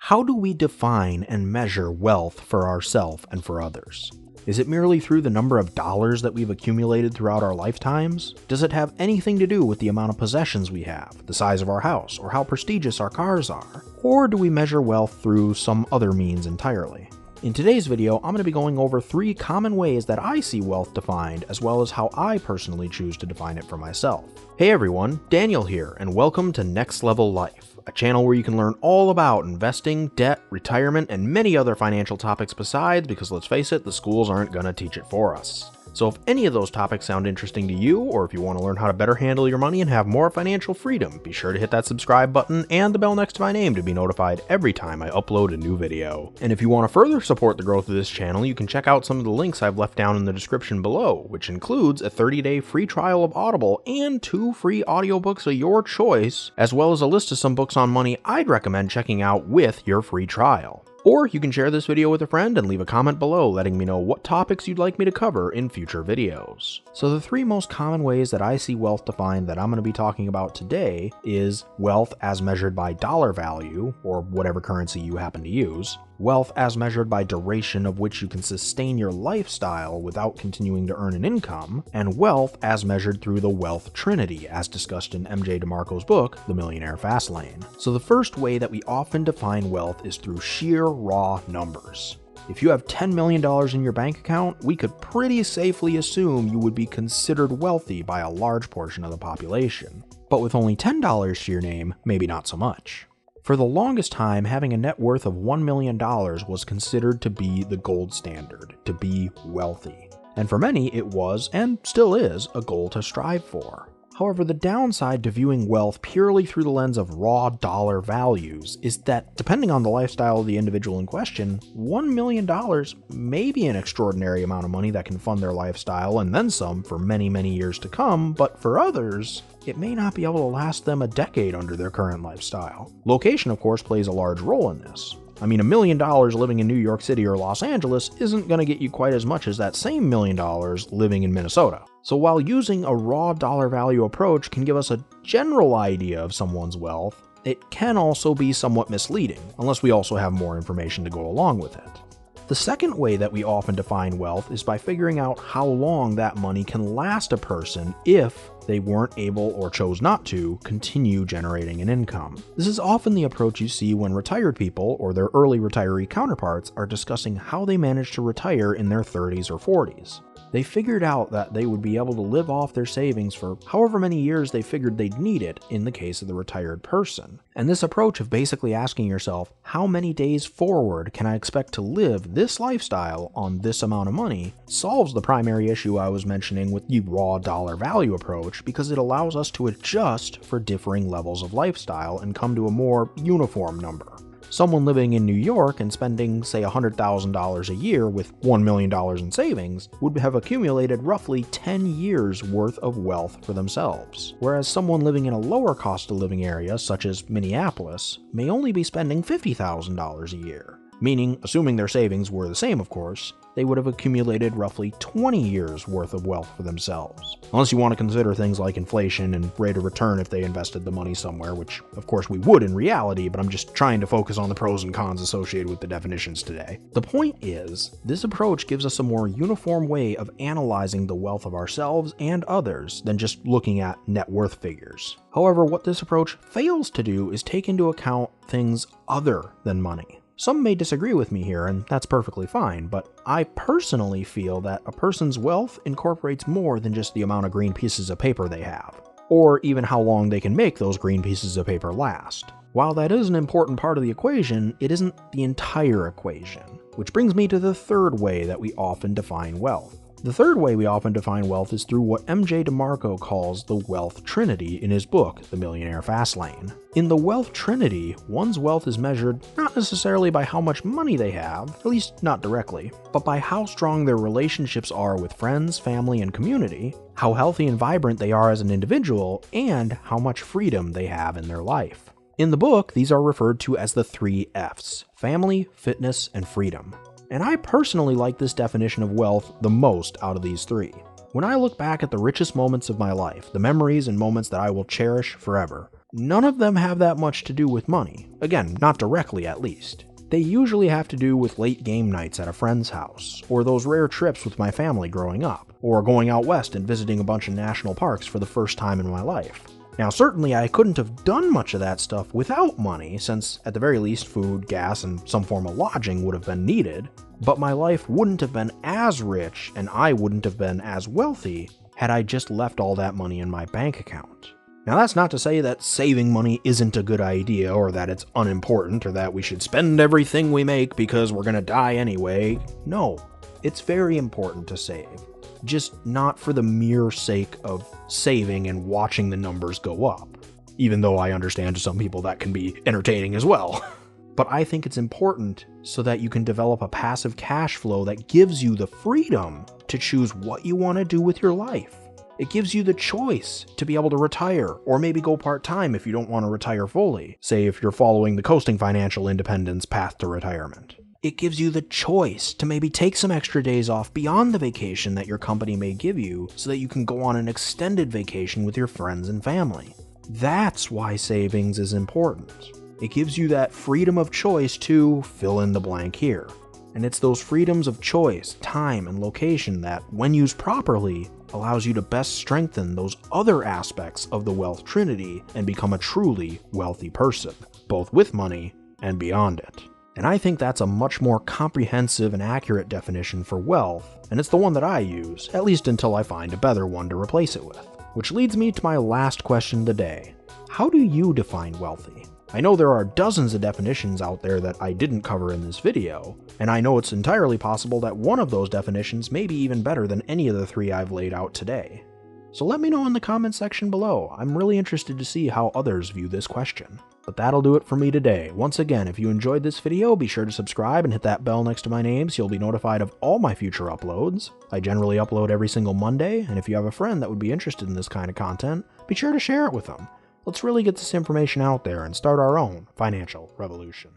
How do we define and measure wealth for ourselves and for others? Is it merely through the number of dollars that we've accumulated throughout our lifetimes? Does it have anything to do with the amount of possessions we have, the size of our house, or how prestigious our cars are? Or do we measure wealth through some other means entirely? In today's video, I'm going to be going over 3 common ways that I see wealth defined, as well as how I personally choose to define it for myself. Hey everyone, Daniel here, and welcome to Next Level Life, a channel where you can learn all about investing, debt, retirement, and many other financial topics besides, because let's face it, the schools aren't going to teach it for us. So if any of those topics sound interesting to you, or if you want to learn how to better handle your money and have more financial freedom, be sure to hit that subscribe button and the bell next to my name to be notified every time I upload a new video. And if you want to further support the growth of this channel, you can check out some of the links I've left down in the description below, which includes a 30-day free trial of Audible and 2 free audiobooks of your choice, as well as a list of some books on money I'd recommend checking out with your free trial. Or you can share this video with a friend and leave a comment below letting me know what topics you'd like me to cover in future videos. So the 3 most common ways that I see wealth defined that I'm going to be talking about today is wealth as measured by dollar value, or whatever currency you happen to use, wealth as measured by duration of which you can sustain your lifestyle without continuing to earn an income, and wealth as measured through the wealth trinity as discussed in MJ DeMarco's book, The Millionaire Fastlane. So the first way that we often define wealth is through sheer raw numbers. If you have $10 million in your bank account, we could pretty safely assume you would be considered wealthy by a large portion of the population. But with only $10 to your name, maybe not so much. For the longest time, having a net worth of $1 million was considered to be the gold standard, to be wealthy. And for many, it was, and still is, a goal to strive for. However, the downside to viewing wealth purely through the lens of raw dollar values is that, depending on the lifestyle of the individual in question, $1 million may be an extraordinary amount of money that can fund their lifestyle and then some for many, many years to come, but for others, it may not be able to last them a decade under their current lifestyle. Location, of course, plays a large role in this. I mean, $1 million living in New York City or Los Angeles isn't going to get you quite as much as that same $1 million living in Minnesota. So while using a raw dollar value approach can give us a general idea of someone's wealth, it can also be somewhat misleading, unless we also have more information to go along with it. The second way that we often define wealth is by figuring out how long that money can last a person if they weren't able or chose not to continue generating an income. This is often the approach you see when retired people or their early retiree counterparts are discussing how they managed to retire in their 30s or 40s. They figured out that they would be able to live off their savings for however many years they figured they'd need it in the case of the retired person. And this approach of basically asking yourself, how many days forward can I expect to live this lifestyle on this amount of money, solves the primary issue I was mentioning with the raw dollar value approach, because it allows us to adjust for differing levels of lifestyle and come to a more uniform number. Someone living in New York and spending, say, $100,000 a year with $1 million in savings would have accumulated roughly 10 years worth of wealth for themselves, whereas someone living in a lower cost of living area, such as Minneapolis, may only be spending $50,000 a year. Meaning, assuming their savings were the same of course, they would have accumulated roughly 20 years worth of wealth for themselves. Unless you want to consider things like inflation and rate of return if they invested the money somewhere, which of course we would in reality, but I'm just trying to focus on the pros and cons associated with the definitions today. The point is, this approach gives us a more uniform way of analyzing the wealth of ourselves and others than just looking at net worth figures. However, what this approach fails to do is take into account things other than money. Some may disagree with me here, and that's perfectly fine, but I personally feel that a person's wealth incorporates more than just the amount of green pieces of paper they have, or even how long they can make those green pieces of paper last. While that is an important part of the equation, it isn't the entire equation, which brings me to the third way that we often define wealth. The third way we often define wealth is through what MJ DeMarco calls the wealth trinity in his book, The Millionaire Fastlane. In the wealth trinity, one's wealth is measured not necessarily by how much money they have, at least not directly, but by how strong their relationships are with friends, family, and community, how healthy and vibrant they are as an individual, and how much freedom they have in their life. In the book, these are referred to as the 3 F's: family, fitness, and freedom. And I personally like this definition of wealth the most out of these 3. When I look back at the richest moments of my life, the memories and moments that I will cherish forever, None of them have that much to do with money. Again, not directly at least. They usually have to do with late game nights at a friend's house, or those rare trips with my family growing up, or going out west and visiting a bunch of national parks for the first time in my life. Now, certainly I couldn't have done much of that stuff without money, since at the very least food, gas, and some form of lodging would have been needed, but my life wouldn't have been as rich and I wouldn't have been as wealthy had I just left all that money in my bank account. Now, that's not to say that saving money isn't a good idea, or that it's unimportant, or that we should spend everything we make because we're gonna die anyway. No, it's very important to save. Just not for the mere sake of saving and watching the numbers go up. Even though I understand to some people that can be entertaining as well. But I think it's important so that you can develop a passive cash flow that gives you the freedom to choose what you want to do with your life. It gives you the choice to be able to retire, or maybe go part-time if you don't want to retire fully, say if you're following the coasting financial independence path to retirement. It gives you the choice to maybe take some extra days off beyond the vacation that your company may give you so that you can go on an extended vacation with your friends and family. That's why savings is important. It gives you that freedom of choice to fill in the blank here. And it's those freedoms of choice, time, and location that, when used properly, allows you to best strengthen those other aspects of the wealth trinity and become a truly wealthy person, both with money and beyond it. And I think that's a much more comprehensive and accurate definition for wealth, and it's the one that I use, at least until I find a better one to replace it with. Which leads me to my last question today. How do you define wealthy? I know there are dozens of definitions out there that I didn't cover in this video, and I know it's entirely possible that one of those definitions may be even better than any of the three I've laid out today. So let me know in the comments section below. I'm really interested to see how others view this question. But that'll do it for me today. Once again, if you enjoyed this video, be sure to subscribe and hit that bell next to my name so you'll be notified of all my future uploads. I generally upload every single Monday, and if you have a friend that would be interested in this kind of content, be sure to share it with them. Let's really get this information out there and start our own financial revolution.